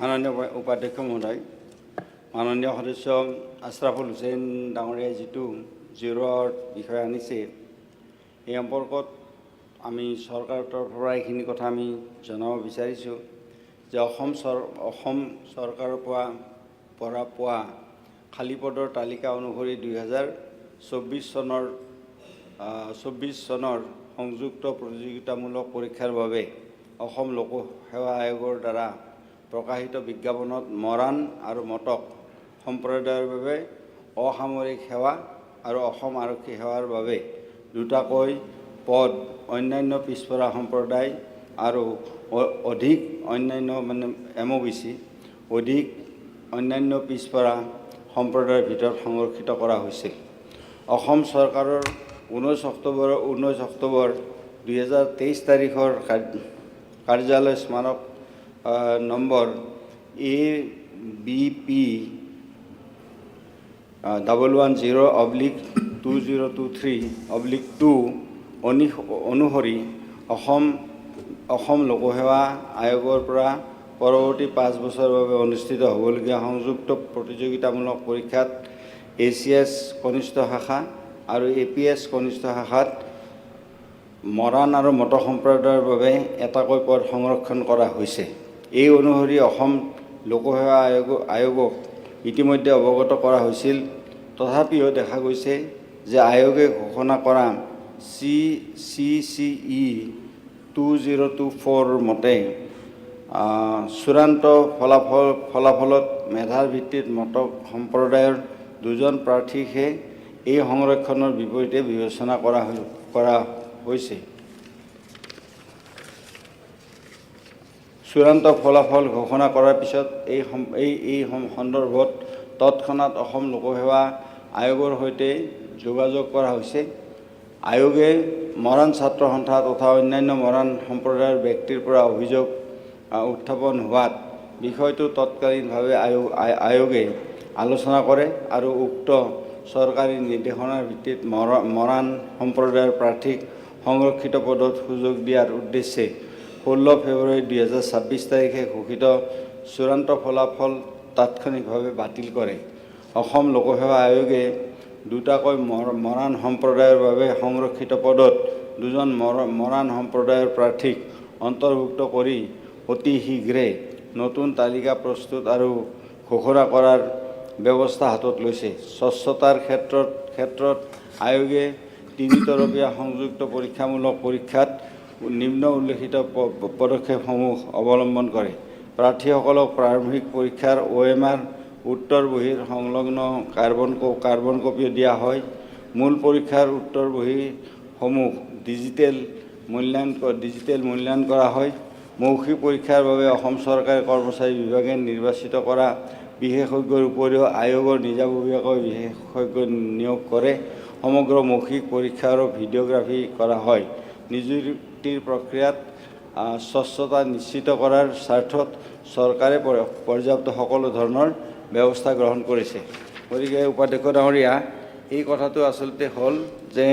মাননীয় উপাধ্যক্ষ মহোদয়, মাননীয় সদস্য আশৰাফুল হুছেইন ডাঙৰীয়াই যিটো জিৰৰ বিষয়ে আনিছে এই সম্পৰ্কত আমি চৰকাৰৰ তৰফৰ পৰা এইখিনি কথা আমি জনাব বিচাৰিছোঁ যে অসম চৰকাৰৰ পৰা পোৱা খালী পদৰ তালিকা অনুসৰি 2024 চনৰ সংযুক্ত প্ৰতিযোগিতামূলক পৰীক্ষাৰ বাবে অসম লোকসেৱা আয়োগৰ দ্বাৰা প্ৰকাশিত বিজ্ঞাপনত মৰাণ আৰু মটক সম্প্ৰদায়ৰ বাবে অসামৰিক সেৱা আৰু অসম আৰক্ষী সেৱাৰ বাবে দুটাকৈ পদ অন্যান্য পিছপৰা সম্প্ৰদায় আৰু অধিক অন্যান্য MOBC অধিক অন্যান্য পিছপৰা সম্প্ৰদায়ৰ ভিতৰত সংৰক্ষিত কৰা হৈছিল। অসম চৰকাৰৰ 19 অক্টোবৰ 2023 তাৰিখৰ কাৰ্যালয় স্মাৰক নম্বৰ ABP 110/2023/2 অনুসৰি অসম লোকসেৱা আয়োগৰ পৰা পৰৱৰ্তী 5 বছৰৰ বাবে অনুষ্ঠিত হ'বলগীয়া সংযুক্ত প্ৰতিযোগিতামূলক পৰীক্ষাত ACS কনিষ্ঠ শাখা আৰু APS কনিষ্ঠ শাখাত মৰাণ আৰু মটক সম্প্ৰদায়ৰ বাবে এটাকৈ পদ সংৰক্ষণ কৰা হৈছে। এই অনুসৰি অসম লোকসেৱা আয়োগক ইতিমধ্যে অৱগত কৰা হৈছিল। তথাপিও দেখা গৈছে যে আয়োগে ঘোষণা কৰা CCE 2024 মতে চূড়ান্ত ফলাফলত মেধাৰ ভিত্তিত মটক সম্প্ৰদায়ৰ 2জন প্ৰাৰ্থীকহে এই সংৰক্ষণৰ বিপৰীতে বিবেচনা কৰা হৈছে। চূড়ান্ত ফলাফল ঘোষণা কৰাৰ পিছত এই সন্দৰ্ভত তৎক্ষণাত অসম লোকসেৱা আয়োগৰ সৈতে যোগাযোগ কৰা হৈছে। আয়োগে মৰাণ ছাত্ৰ সন্থা তথা অন্যান্য মৰাণ সম্প্ৰদায়ৰ ব্যক্তিৰ পৰা অভিযোগ উত্থাপন হোৱাত বিষয়টো তৎকালীনভাৱে আয়োগে আলোচনা কৰে আৰু উক্ত চৰকাৰী নিৰ্দেশনাৰ ভিত্তিত মৰাণ সম্প্ৰদায়ৰ প্ৰাৰ্থীক সংৰক্ষিত পদত সুযোগ দিয়াৰ উদ্দেশ্যে 16 ফেব্ৰুৱাৰী 2026 তাৰিখে ঘোষিত চূড়ান্ত ফলাফল তাৎক্ষণিকভাৱে বাতিল কৰে। অসম লোকসেৱা আয়োগে দুটাকৈ মৰাণ সম্প্ৰদায়ৰ বাবে সংৰক্ষিত পদত 2জন মৰাণ সম্প্ৰদায়ৰ প্ৰাৰ্থীক অন্তৰ্ভুক্ত কৰি অতি শীঘ্ৰে নতুন তালিকা প্ৰস্তুত আৰু ঘোষণা কৰাৰ ব্যৱস্থা হাতত লৈছে। স্বচ্ছতাৰ ক্ষেত্ৰত আয়োগে 3তৰপীয়া সংযুক্ত পৰীক্ষামূলক পৰীক্ষাত নিম্ন উল্লেখিত পদক্ষেপসমূহ অৱলম্বন কৰে। প্ৰাৰ্থীসকলক প্ৰাৰম্ভিক পৰীক্ষাৰ OMR উত্তৰ বহীৰ সংলগ্ন কাৰ্বন কপিও দিয়া হয়। মূল পৰীক্ষাৰ উত্তৰ বহীসমূহ ডিজিটেল মূল্যায়ন কৰা হয়। মৌখিক পৰীক্ষাৰ বাবে অসম চৰকাৰী কৰ্মচাৰী বিভাগে নিৰ্বাচিত কৰা বিশেষজ্ঞৰ উপৰিও আয়োগৰ নিজাববীয়াকৈ বিশেষজ্ঞ নিয়োগ কৰে। সমগ্ৰ মৌখিক পৰীক্ষাৰ ভিডিঅ'গ্ৰাফী কৰা হয়। নিযুক্তিৰ প্ৰক্ৰিয়াত স্বচ্ছতা নিশ্চিত কৰাৰ স্বাৰ্থত চৰকাৰে পৰ্যাপ্ত সকলো ধৰণৰ ব্যৱস্থা গ্ৰহণ কৰিছে। গতিকে উপাধ্যক্ষ ডাঙৰীয়া, এই কথাটো আচলতে হ'ল যে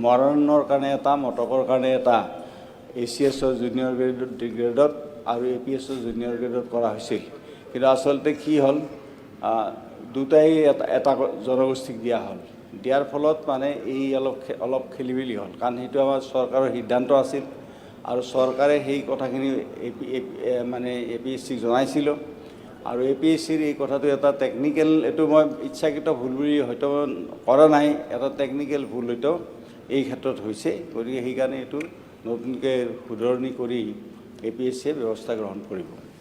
মৰাণৰ কাৰণে এটা, মটকৰ কাৰণে এটা ACSৰ জুনিয়ৰ গ্ৰেডত আৰু APSৰ জুনিয়ৰ গ্ৰেডত কৰা হৈছিল। কিন্তু আচলতে কি হ'ল, দুটাই এটা জনগোষ্ঠীক দিয়া হ'ল। দিয়াৰ ফলত এই অলপ খেলিমেলি হ'ল, কাৰণ সেইটো আমাৰ চৰকাৰৰ সিদ্ধান্ত আছিল আৰু চৰকাৰে সেই কথাখিনি APSCক জনাইছিলোঁ আৰু APSCৰ এই কথাটো এটা টেকনিকেল, এইটো মই ইচ্ছাকৃত ভুল বুলি হয়তো কৰা নাই, এটা টেকনিকেল ভুল হয়তো এই ক্ষেত্ৰত হৈছে। গতিকে সেইকাৰণে এইটো নতুনকৈ শুধৰণি কৰি APSCয়ে ব্যৱস্থা গ্ৰহণ কৰিব।